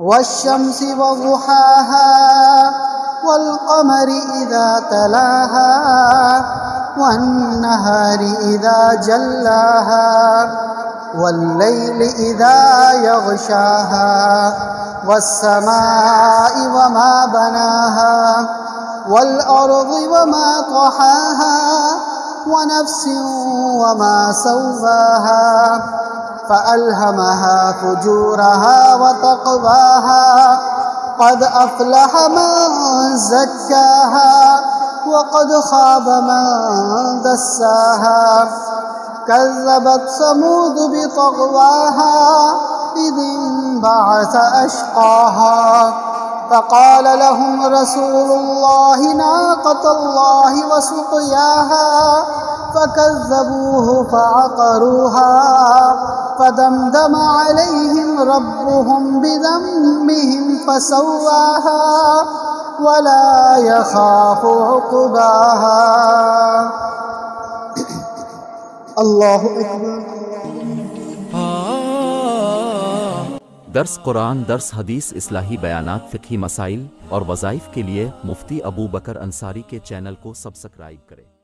वश्शम्सि वदुहाहा वल्क़मरि इज़ा तलाहा वन्नहारि इज़ा जल्लाहा वल्लैलि इज़ा यग़शाहा वस्समाइ वमा बनाहा वल्अर्दि वमा तहाहा वनफ्सिन वमा सव्वाहा फ़अल्हमहा फ़ुजूरहा वतक़वाहा क़द अफ़लह मन ज़क्काहा वक़द ख़ाब मन दस्साहा कज़्ज़बत समूद बितग़वाहा इज़ इंबअस अशक़ाहा फ़क़ाल लहुम रसूलुल्लाहि नाक़तल्लाहि वसुक़याहा फ़कज़्ज़बूहु फ़अक़रूहा फ़दमदम अलैहिम रब्बुहुम बिज़म्बिहिम फ़सव्वाहा वला यख़ाफ़ु उक़बाहा। अल्लाहु अकबर। दर्स कुरान, दर्स हदीस, इस्लाही बयानात, फ़िक़ही मसाइल और वज़ाइफ़ के लिए मुफ्ती अबू बकर अंसारी के चैनल को सब्सक्राइब करें।